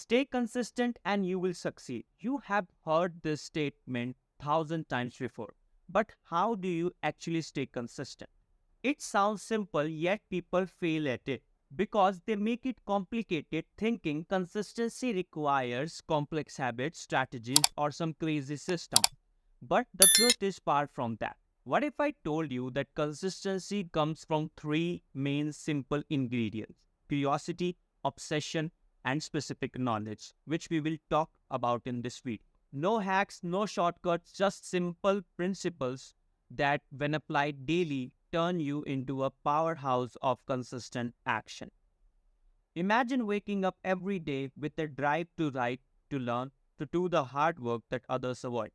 Stay consistent and you will succeed. You have heard this statement thousand times before. But how do you actually stay consistent? It sounds simple, yet people fail at it because they make it complicated, thinking consistency requires complex habits, strategies, or some crazy system. But the truth is far from that. What if I told you that consistency comes from three main simple ingredients: curiosity, obsession, and specific knowledge, which we will talk about in this video? No hacks, no shortcuts, just simple principles that, when applied daily, turn you into a powerhouse of consistent action. Imagine waking up every day with a drive to write, to learn, to do the hard work that others avoid.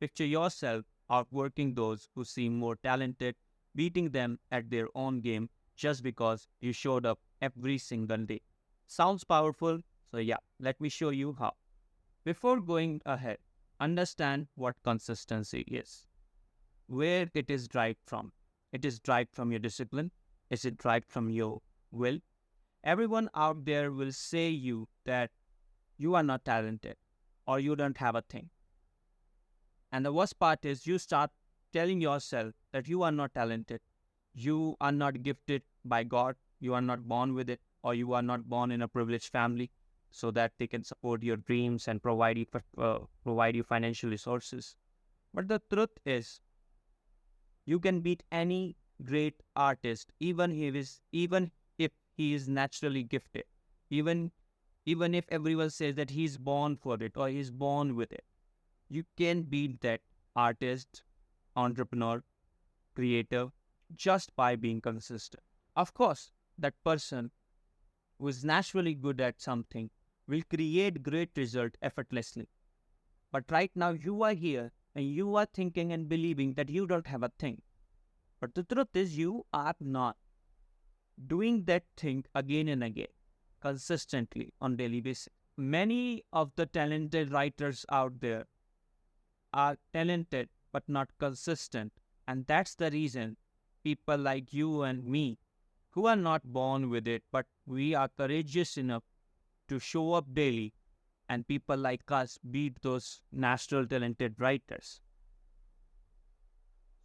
Picture yourself outworking those who seem more talented, beating them at their own game just because you showed up every single day. Sounds powerful? So, yeah, let me show you how. Before going ahead, understand what consistency is, where it is derived from. It is derived from your discipline. Is it derived from your will? Everyone out there will say you that you are not talented or you don't have a thing. And the worst part is you start telling yourself that you are not talented, you are not gifted by God, you are not born with it, or you are not born in a privileged family so that they can support your dreams and provide you financial resources. But the truth is, you can beat any great artist, even if he is naturally gifted, even even if everyone says that he's born for it or he's born with it. You can beat that artist, entrepreneur, creator just by being consistent. Of course, that person who is naturally good at something will create great result effortlessly. But right now you are here and you are thinking and believing that you don't have a thing. But the truth is you are not doing that thing again and again, consistently on daily basis. Many of the talented writers out there are talented but not consistent. And that's the reason people like you and me, who are not born with it, but we are courageous enough to show up daily, and people like us beat those natural talented writers.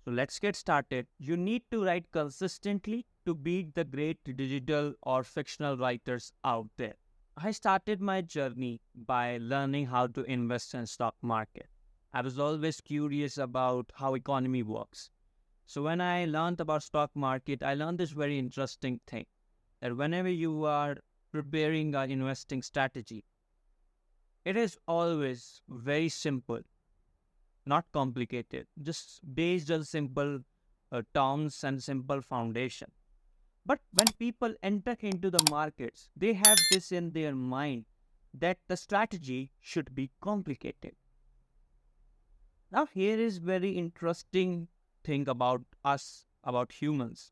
So let's get started. You need to write consistently to beat the great digital or fictional writers out there. I started my journey by learning how to invest in stock market. I was always curious about how economy works. So when I learned about stock market, I learned this very interesting thing that whenever you are preparing an investing strategy, it is always very simple, not complicated, just based on simple terms and simple foundation. But when people enter into the markets, they have this in their mind that the strategy should be complicated. Now here is very interesting thing about us, about humans,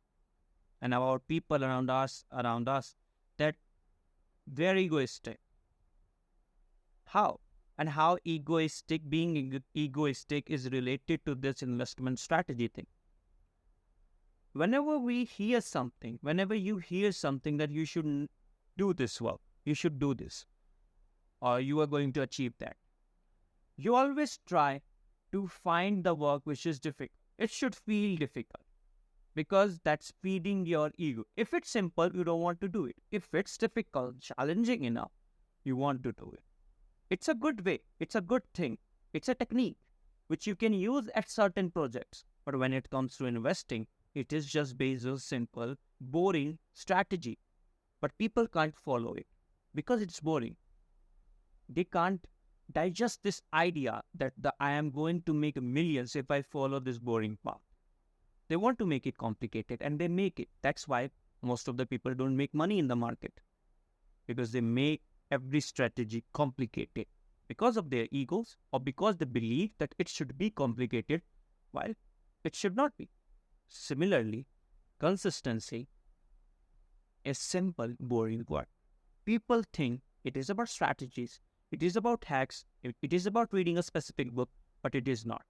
and about people around us, that they're egoistic. How? And how being egoistic is related to this investment strategy thing. Whenever you hear something that you should do this work, you should do this, or you are going to achieve that, you always try to find the work which is difficult. It should feel difficult because that's feeding your ego. If it's simple, you don't want to do it. If it's difficult, challenging enough, you want to do it. It's a good way. It's a good thing. It's a technique which you can use at certain projects. But when it comes to investing, it is just based on simple, boring strategy. But people can't follow it because it's boring. They can't digest this idea that I am going to make millions if I follow this boring path. They want to make it complicated and they make it. That's why most of the people don't make money in the market, because they make every strategy complicated because of their egos or because they believe that it should be complicated while it should not be. Similarly, consistency is simple, boring work. People think it is about strategies, it is about hacks, it is about reading a specific book, but it is not.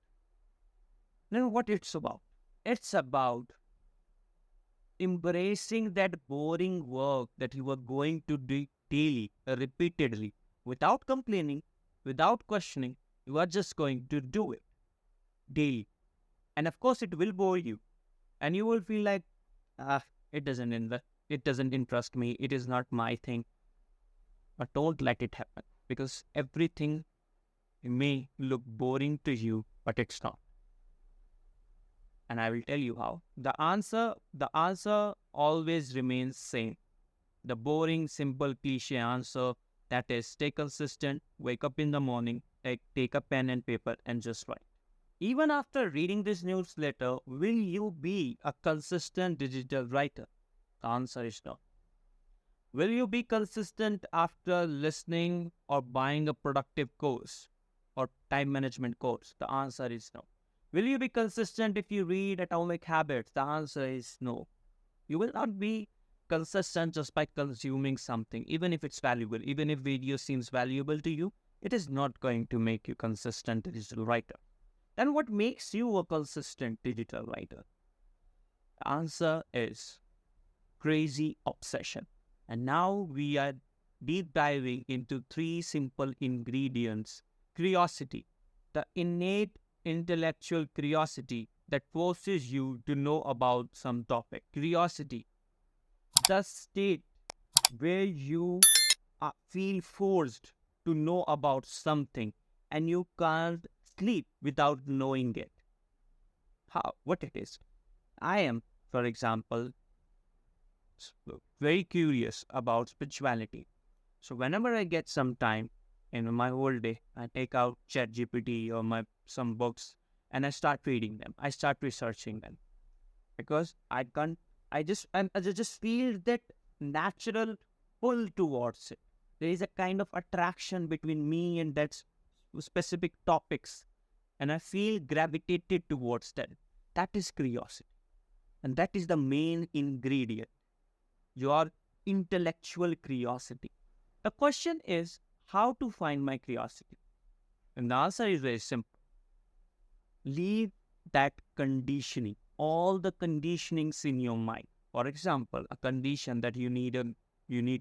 Then what it's about? It's about embracing that boring work that you are going to do daily, repeatedly, without complaining, without questioning. You are just going to do it daily. And of course, it will bore you. And you will feel like, ah, it doesn't interest me. It is not my thing. But don't let it happen because everything may look boring to you, but it's not. And I will tell you how. The answer always remains same. The boring, simple, cliche answer that is stay consistent, wake up in the morning, take a pen and paper and just write. Even after reading this newsletter, will you be a consistent digital writer? The answer is no. Will you be consistent after listening or buying a productive course or time management course? The answer is no. Will you be consistent if you read Atomic Habits? The answer is no. You will not be consistent just by consuming something, even if it's valuable, even if video seems valuable to you, it is not going to make you consistent digital writer. Then what makes you a consistent digital writer? The answer is crazy obsession. And now we are deep diving into three simple ingredients. Curiosity, the innate intellectual curiosity that forces you to know about some topic. Curiosity, the state where you feel forced to know about something and you can't sleep without knowing it. How? What it is? I am, for example, very curious about spirituality. So whenever I get some time in my whole day, I take out ChatGPT or my some books and I start reading them. I start researching them because I can't. I just feel that natural pull towards it. There is a kind of attraction between me and that specific topics, and I feel gravitated towards that. That is curiosity, and that is the main ingredient. Your intellectual curiosity. The question is how to find my curiosity, and the answer is very simple. Leave that conditioning, all the conditionings in your mind. For example, a condition that you need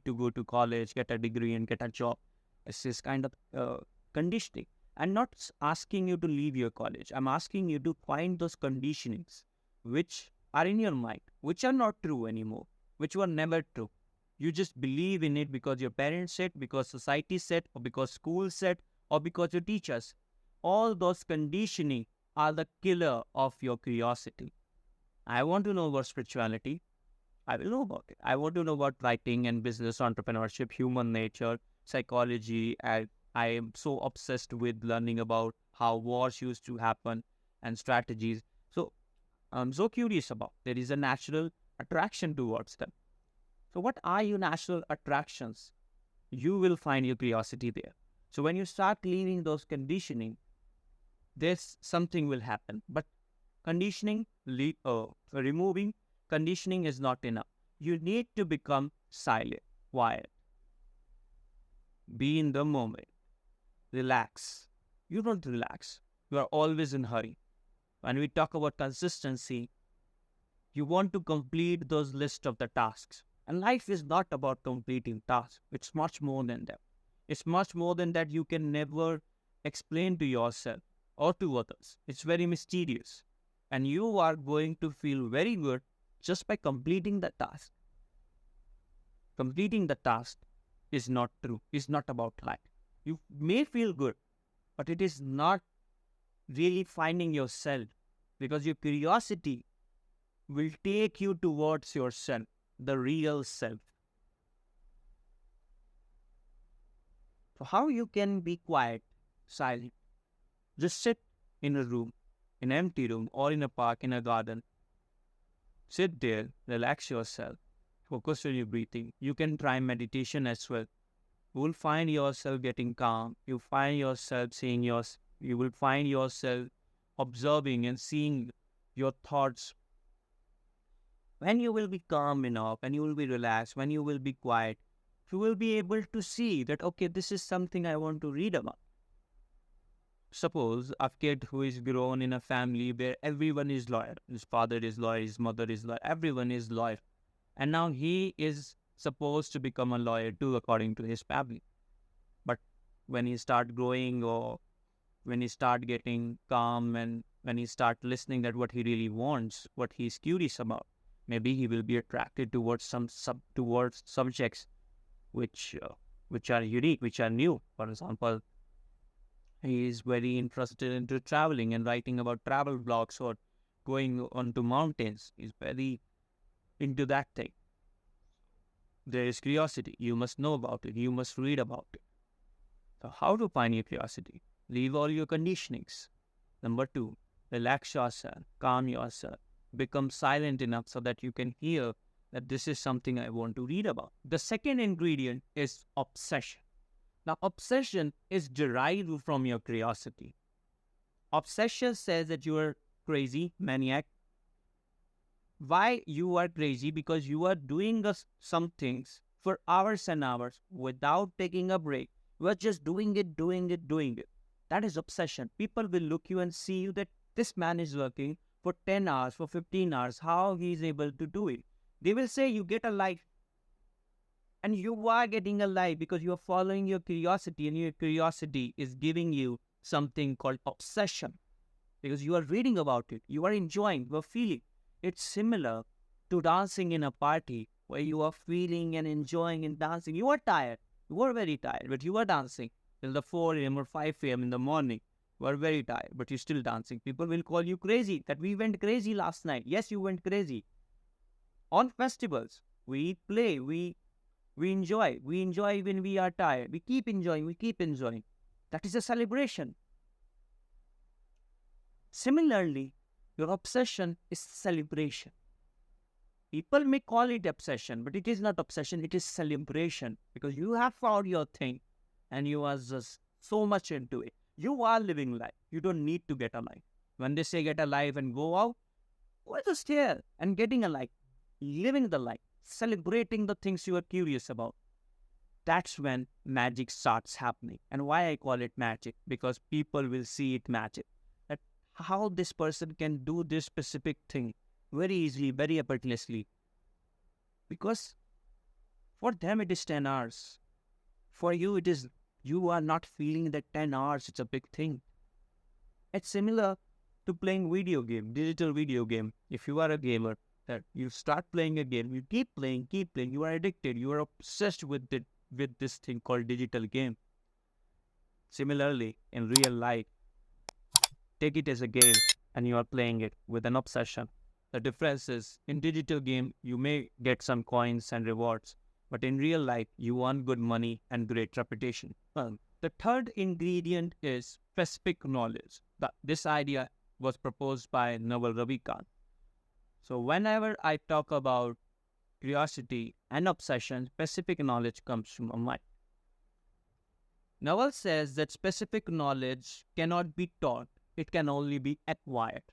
to go to college, get a degree, and get a job. This is kind of conditioning. I'm not asking you to leave your college. I'm asking you to find those conditionings which are in your mind, which are not true anymore, which were never true. You just believe in it because your parents said, because society said, or because school said, or because your teachers. All those conditioning are the killer of your curiosity. I want to know about spirituality. I will know about it. I want to know about writing and business, entrepreneurship, human nature, psychology. I am so obsessed with learning about how wars used to happen and strategies. So I'm so curious about. There is a natural attraction towards them. So what are your natural attractions? You will find your curiosity there. So when you start leaving those conditioning, there's something will happen. But removing conditioning is not enough. You need to become silent, quiet, be in the moment, relax. You don't relax. You are always in hurry. When we talk about consistency, you want to complete those list of the tasks. And life is not about completing tasks. It's much more than that. It's much more than that you can never explain to yourself or to others. It's very mysterious. And you are going to feel very good just by completing the task. Completing the task is not true. It's not about life. You may feel good, but it is not really finding yourself because your curiosity will take you towards yourself, the real self. So how you can be quiet, silent? Just sit in a room, in an empty room or in a park, in a garden. Sit there, relax yourself, focus on your breathing. You can try meditation as well. You will find yourself getting calm. You will find yourself observing and seeing your thoughts. When you will be calm enough, and you will be relaxed, when you will be quiet, you will be able to see that, okay, this is something I want to read about. Suppose a kid who is grown in a family where everyone is lawyer. His father is lawyer, his mother is lawyer, everyone is lawyer. And now he is supposed to become a lawyer too according to his family. But when he start growing, or when he start getting calm, and when he start listening at what he really wants, what he's curious about, maybe he will be attracted towards towards subjects which uh, which are unique, which are new. For example, he is very interested into traveling and writing about travel blogs, or going onto mountains. He's very into that thing. There is curiosity. You must know about it. You must read about it. So how to find your curiosity? Leave all your conditionings. Number two, relax yourself, calm yourself, become silent enough so that you can hear that this is something I want to read about. The second ingredient is obsession. Now, obsession is derived from your curiosity. Obsession says that you are crazy, maniac. Why you are crazy? Because you are doing some things for hours and hours without taking a break. You are just doing it, doing it, doing it. That is obsession. People will look you and see you that this man is working for 10 hours, for 15 hours. How he is able to do it? They will say you get a life. And you are getting a life because you are following your curiosity, and your curiosity is giving you something called obsession, because you are reading about it, you are enjoying, you are feeling. It's similar to dancing in a party where you are feeling and enjoying and dancing. You are tired, you are very tired, but you are dancing till the 4 a.m. or 5 a.m. in the morning. You are very tired, but you're still dancing. People will call you crazy, that we went crazy last night. Yes, you went crazy. On festivals, we play, we enjoy. We enjoy when we are tired. We keep enjoying. We keep enjoying. That is a celebration. Similarly, your obsession is celebration. People may call it obsession, but it is not obsession. It is celebration, because you have found your thing and you are just so much into it. You are living life. You don't need to get a life. When they say get a life and go out, we're just here and getting a life, living the life, celebrating the things you are curious about. That's when magic starts happening. And why I call it magic? Because people will see it magic. That how this person can do this specific thing very easily, very effortlessly. Because for them it is 10 hours. For you it is, you are not feeling that 10 hours, it's a big thing. It's similar to playing video game, digital video game. If you are a gamer, that you start playing a game, you keep playing, you are addicted, you are obsessed with it, with this thing called digital game. Similarly, in real life, take it as a game and you are playing it with an obsession. The difference is, in digital game, you may get some coins and rewards, but in real life, you earn good money and great reputation. The third ingredient is specific knowledge. This idea was proposed by Naval Ravikant. So whenever I talk about curiosity and obsession, specific knowledge comes to my mind. Naval says that specific knowledge cannot be taught, it can only be acquired.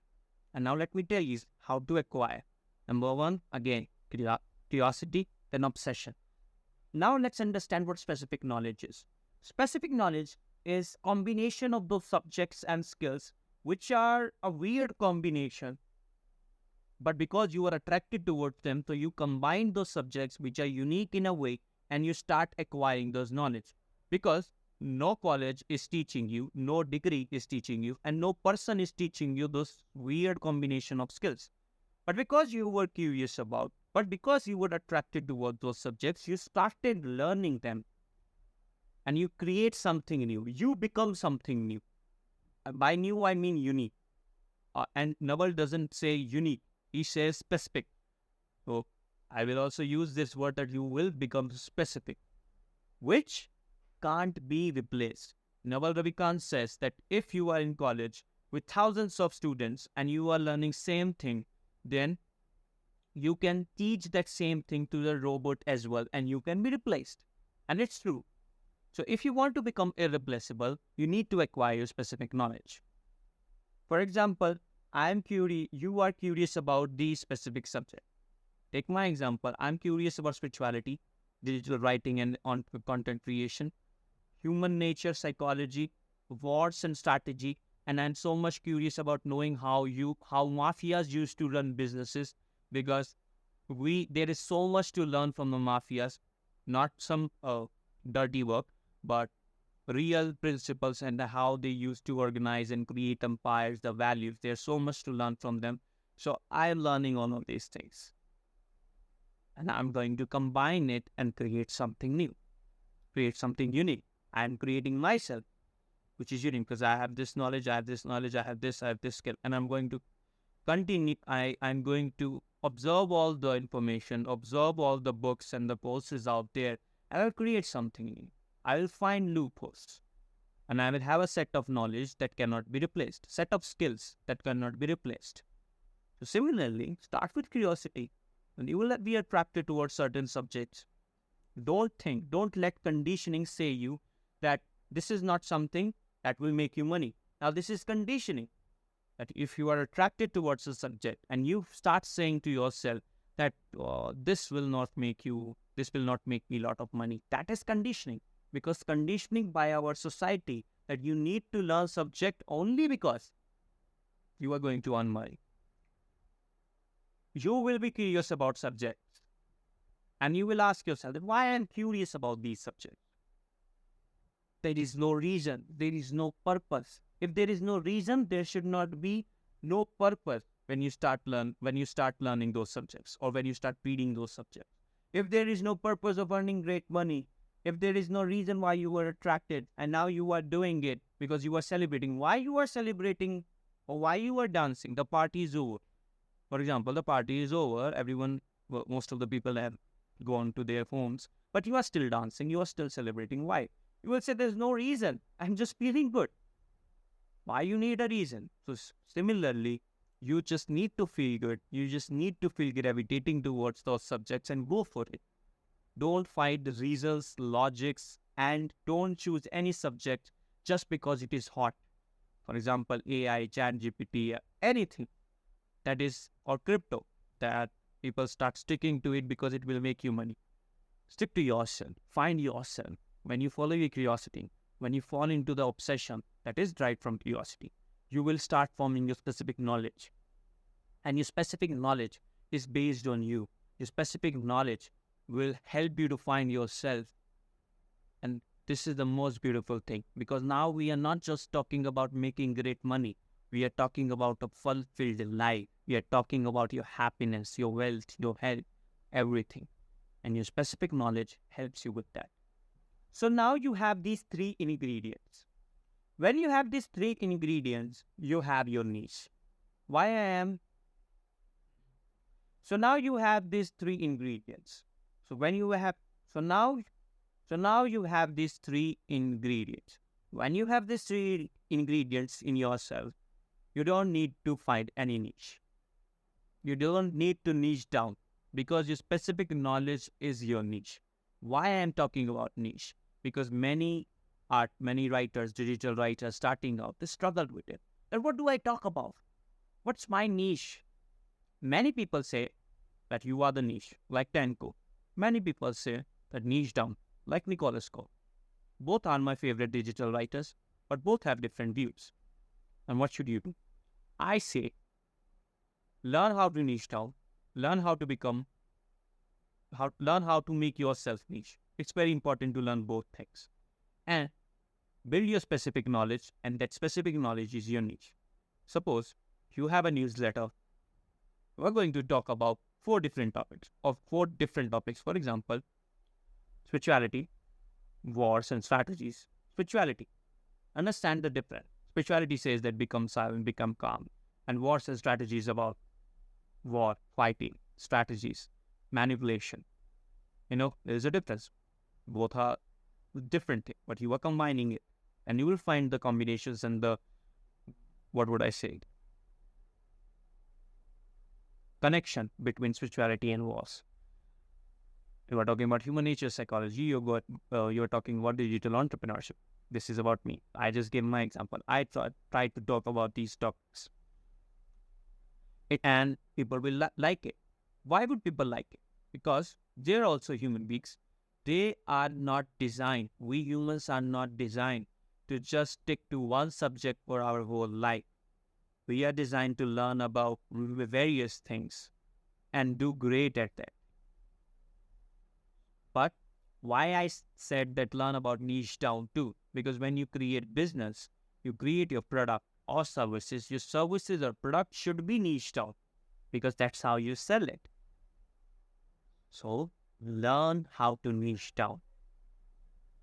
And now let me tell you how to acquire. Number one, again, curiosity, then obsession. Now let's understand what specific knowledge is. Specific knowledge is combination of those subjects and skills, which are a weird combination. But because you are attracted towards them, so you combine those subjects which are unique in a way, and you start acquiring those knowledge. Because no college is teaching you, no degree is teaching you, and no person is teaching you those weird combination of skills. But because you were curious about, but because you were attracted towards those subjects, you started learning them. And you create something new. You become something new. By new, I mean unique. And Naval doesn't say unique. He says specific. So I will also use this word, that you will become specific, which can't be replaced. Naval Ravikant says that if you are in college with thousands of students and you are learning same thing, then you can teach that same thing to the robot as well, and you can be replaced. And it's true. So if you want to become irreplaceable, you need to acquire specific knowledge. For example, you are curious about the specific subject. Take my example. I'm curious about spirituality, digital writing and on content creation, human nature, psychology, wars and strategy, and I'm so much curious about knowing how mafias used to run businesses, because there is so much to learn from the mafias, not some dirty work, but real principles and how they used to organize and create empires, the values. There's so much to learn from them. So I'm learning all of these things. And I'm going to combine it and create something new, create something unique. I'm creating myself, which is unique because I have this knowledge, I have this knowledge, I have this skill. And I'm going to continue. I'm going to observe all the information, observe all the books and the courses out there, and I'll create something new. I will find loopholes. And I will have a set of knowledge that cannot be replaced, set of skills that cannot be replaced. So similarly, start with curiosity, and you will be attracted towards certain subjects. Don't let conditioning say you that this is not something that will make you money. Now, this is conditioning. That if you are attracted towards a subject and you start saying to yourself that this will not make me a lot of money, that is conditioning. Because conditioning by our society that you need to learn subject only because you are going to earn money. You will be curious about subjects and you will ask yourself that why I am curious about these subjects. There is no reason, there is no purpose. If there is no reason, there should not be no purpose when you start learning those subjects or when you start reading those subjects. If there is no purpose of earning great money, if there is no reason why you were attracted and now you are doing it because you are celebrating, why you are celebrating or why you are dancing, the party is over. For example, the party is over, most of the people have gone to their homes, but you are still dancing, you are still celebrating. Why? You will say there's no reason. I'm just feeling good. Why you need a reason? So similarly, you just need to feel good. You just need to feel gravitating towards those subjects and go for it. Don't fight the reasons, logics, and don't choose any subject just because it is hot. For example, AI, ChatGPT, anything that is, or crypto, that people start sticking to it because it will make you money. Stick to yourself. Find yourself. When you follow your curiosity, when you fall into the obsession that is derived from curiosity, you will start forming your specific knowledge. And your specific knowledge is based on you. Your specific knowledge will help you to find yourself. And this is the most beautiful thing, because now we are not just talking about making great money. We are talking about a fulfilled life. We are talking about your happiness, your wealth, your health, everything. And your specific knowledge helps you with that. So now you have these three ingredients. When you have these three ingredients, you have your niche. Why I am? So now you have these three ingredients. So now you have these three ingredients. When you have these three ingredients in yourself, you don't need to find any niche. You don't need to niche down because your specific knowledge is your niche. Why I am talking about niche? Because many writers, digital writers starting out, they struggled with it. And what do I talk about? What's my niche? Many people say that you are the niche, like Tenko. Many people say that niche down, like Nicholas Cole. Both are my favorite digital writers, but both have different views. And what should you do? I say, learn how to niche down, learn how to make yourself niche. It's very important to learn both things. And build your specific knowledge, and that specific knowledge is your niche. Suppose you have a newsletter. We're going to talk about four different topics. For example, spirituality, wars and strategies. Spirituality. Understand the difference. Spirituality says that become silent, become calm. And wars and strategies about war, fighting, strategies, manipulation. There's a difference. Both are different things, but you are combining it. And you will find the combinations and the, connection between spirituality and wars. You are talking about human nature psychology. You're talking about digital entrepreneurship. This is about me. I just gave my example. I tried to talk about these topics. And people will like it. Why would people like it? Because they're also human beings. We humans are not designed to just stick to one subject for our whole life. We are designed to learn about various things and do great at that. But why I said that learn about niche down too? Because when you create business, you create your product or services, your services or product should be niched out because that's how you sell it. So learn how to niche down.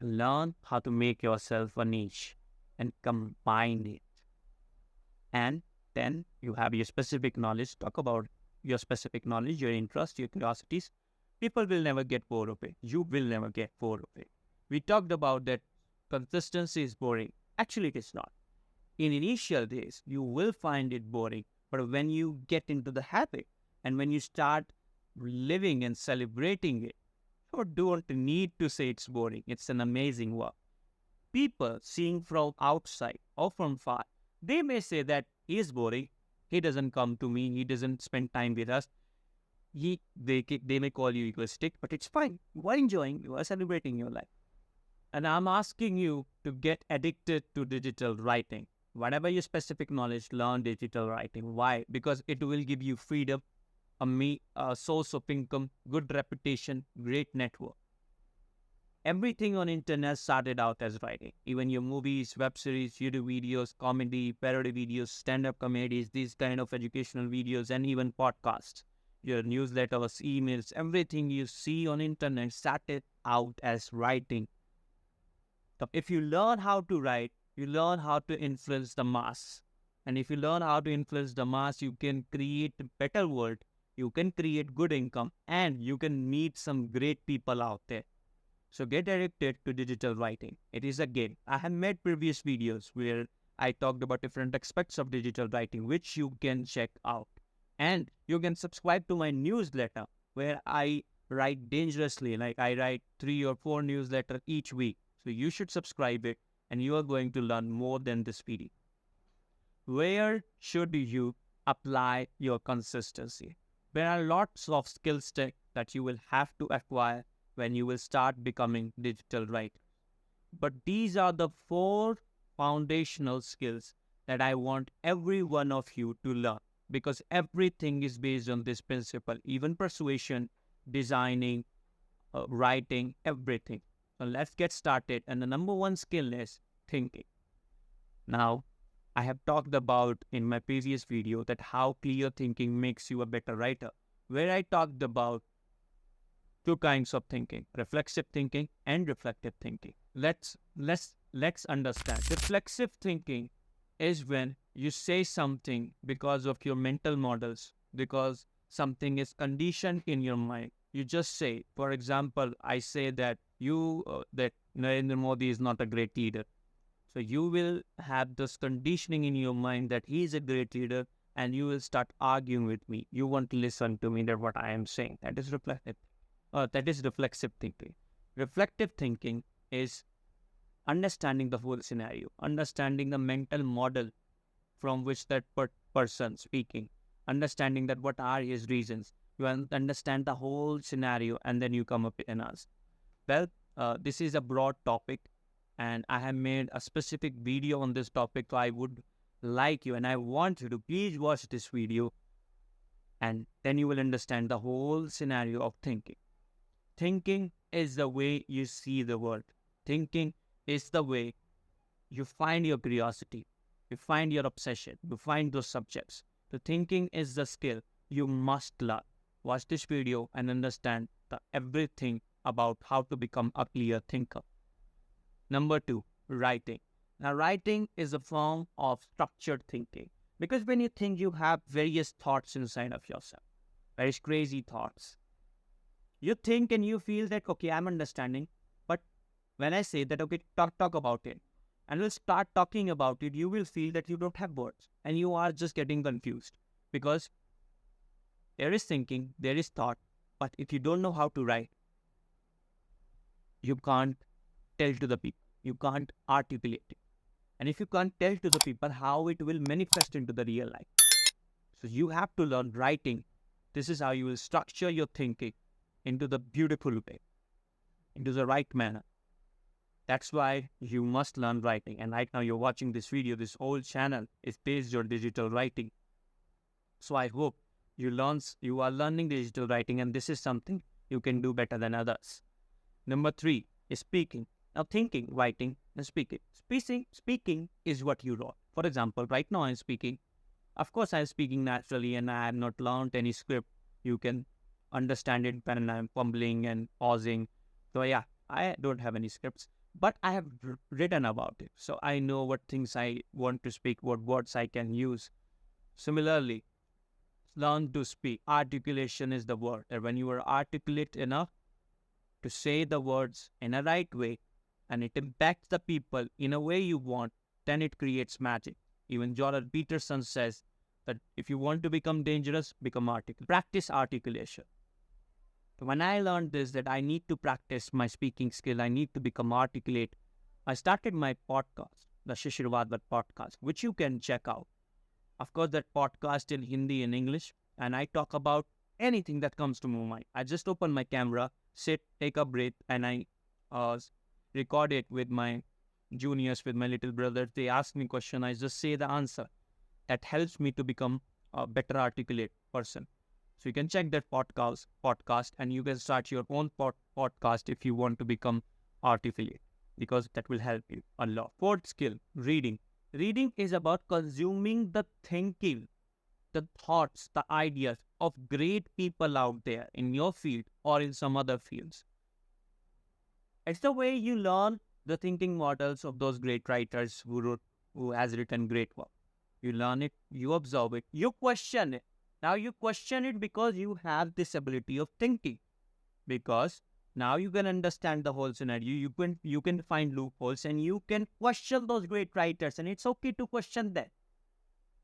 Learn how to make yourself a niche and combine it. And then you have your specific knowledge. Talk about your specific knowledge, your interest, your curiosities. People will never get bored of it. You will never get bored of it. We talked about that consistency is boring. Actually, it is not. In initial days, you will find it boring. But when you get into the habit and when you start living and celebrating it, you don't need to say it's boring. It's an amazing work. People seeing from outside or from far, they may say that he is boring. He doesn't come to me. He doesn't spend time with us. They may call you egoistic, but it's fine. You are enjoying. You are celebrating your life. And I'm asking you to get addicted to digital writing. Whatever your specific knowledge, learn digital writing. Why? Because it will give you freedom, a source of income, good reputation, great network. Everything on internet started out as writing. Even your movies, web series, YouTube videos, comedy, parody videos, stand-up comedies, these kind of educational videos, and even podcasts. Your newsletters, emails, everything you see on internet started out as writing. So if you learn how to write, you learn how to influence the mass. And if you learn how to influence the mass, you can create a better world, you can create good income, and you can meet some great people out there. So get addicted to digital writing. It is a game. I have made previous videos where I talked about different aspects of digital writing, which you can check out. And you can subscribe to my newsletter where I write dangerously. Like I write 3 or 4 newsletters each week. So you should subscribe it and you are going to learn more than this video. Where should you apply your consistency? There are lots of skills that you will have to acquire when you will start becoming digital writers. But these are the 4 foundational skills that I want every one of you to learn, because everything is based on this principle, even persuasion, designing, writing, everything. So let's get started. And the number 1 skill is thinking. Now, I have talked about in my previous video that how clear thinking makes you a better writer, where I talked about 2 kinds of thinking, reflexive thinking and reflective thinking. Let's understand. Reflexive thinking is when you say something because of your mental models, because something is conditioned in your mind. You just say, for example, I say that that Narendra Modi is not a great leader. So you will have this conditioning in your mind that he is a great leader, and you will start arguing with me. You want to listen to me that what I am saying. That is reflective. That is reflexive thinking. Reflective thinking is understanding the whole scenario, understanding the mental model from which that person speaking, understanding that what are his reasons. You understand the whole scenario, and then you come up with an answer. Well, this is a broad topic, and I have made a specific video on this topic. So I would like you, and I want you to please watch this video, and then you will understand the whole scenario of thinking. Thinking is the way you see the world. Thinking is the way you find your curiosity, you find your obsession, you find those subjects. The thinking is the skill you must learn. Watch this video and understand everything about how to become a clear thinker. Number 2, writing. Now, writing is a form of structured thinking, because when you think, you have various thoughts inside of yourself, various crazy thoughts. You think and you feel that, okay, I'm understanding. But when I say that, okay, talk about it, and we'll start talking about it, you will feel that you don't have words and you are just getting confused, because there is thinking, there is thought, but if you don't know how to write, you can't tell to the people, you can't articulate it. And if you can't tell to the people, how it will manifest into the real life. So you have to learn writing. This is how you will structure your thinking into the beautiful way, into the right manner. That's why you must learn writing. And right now you're watching this video, this whole channel is based on digital writing. So I hope you are learning digital writing, and this is something you can do better than others. Number 3 is speaking. Now, thinking, writing and speaking. Speaking is what you wrote. For example, right now I'm speaking. Of course, I'm speaking naturally and I have not learned any script. You can understand it when I'm fumbling and pausing. So, yeah, I don't have any scripts, but I have written about it. So, I know what things I want to speak, what words I can use. Similarly, learn to speak. Articulation is the word. And when you are articulate enough to say the words in a right way and it impacts the people in a way you want, then it creates magic. Even Jordan Peterson says that if you want to become dangerous, become articulate. Practice articulation. When I learned this, that I need to practice my speaking skill, I need to become articulate, I started my podcast, the Shishirwad podcast, which you can check out. Of course, that podcast in Hindi and English, and I talk about anything that comes to my mind. I just open my camera, sit, take a breath, and I record it with my juniors, with my little brothers. They ask me question, I just say the answer. That helps me to become a better articulate person. So you can check that podcast, and you can start your own podcast if you want to become articulate, because that will help you a lot. Fourth skill, reading. Reading is about consuming the thinking, the thoughts, the ideas of great people out there in your field or in some other fields. It's the way you learn the thinking models of those great writers who has written great work. You learn it, you observe it, you question it. Now you question it because you have this ability of thinking. Because now you can understand the whole scenario. You can find loopholes and you can question those great writers, and it's okay to question them.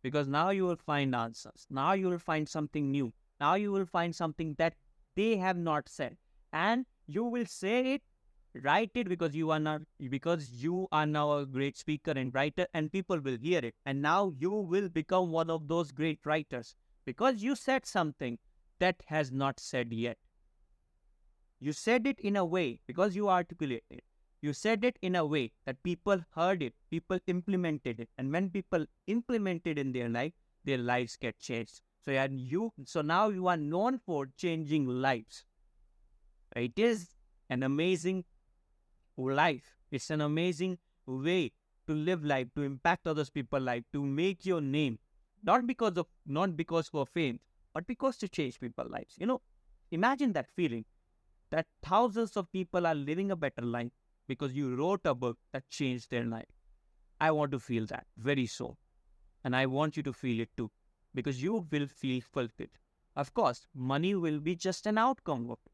Because now you will find answers. Now you will find something new. Now you will find something that they have not said. And you will say it, write it, because you are now a great speaker and writer, and people will hear it. And now you will become one of those great writers because you said something that has not said yet. You said it in a way, because you articulated it. You said it in a way that people heard it, people implemented it. And when people implement it in their life, their lives get changed. So now you are known for changing lives. It is an amazing life. It's an amazing way to live life, to impact others people's life, to make your name, not because for fame, but because to change people's lives. Imagine that feeling that thousands of people are living a better life because you wrote a book that changed their life. I want to feel that very soon. And I want you to feel it too, because you will feel fulfilled. Of course, money will be just an outcome of it.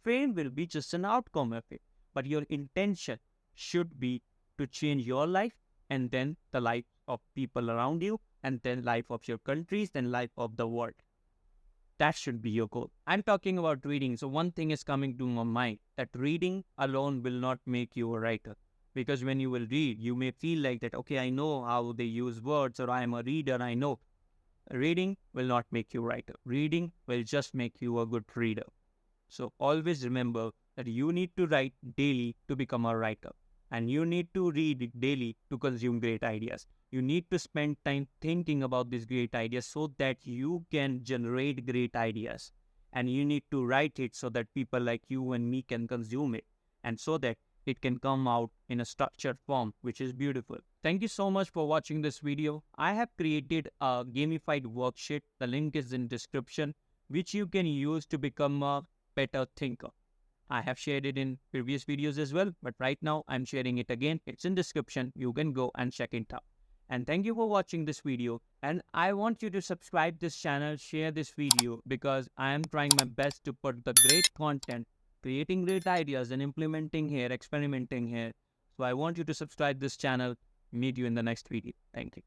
Fame will be just an outcome of it. But your intention should be to change your life, and then the life of people around you, and then life of your countries, then life of the world. That should be your goal. I'm talking about reading. So one thing is coming to my mind, that reading alone will not make you a writer. Because when you will read, you may feel like that, okay, I know how they use words, or I am a reader, I know. Reading will not make you a writer. Reading will just make you a good reader. So always remember that you need to write daily to become a writer. And you need to read daily to consume great ideas. You need to spend time thinking about these great ideas so that you can generate great ideas. And you need to write it so that people like you and me can consume it. And so that it can come out in a structured form, which is beautiful. Thank you so much for watching this video. I have created a gamified worksheet. The link is in description, which you can use to become a better thinker. I have shared it in previous videos as well, but right now I'm sharing it again. It's in description. You can go and check it out. And thank you for watching this video. And I want you to subscribe this channel, share this video, because I am trying my best to put the great content, creating great ideas and implementing here, experimenting here. So I want you to subscribe this channel. Meet you in the next video. Thank you.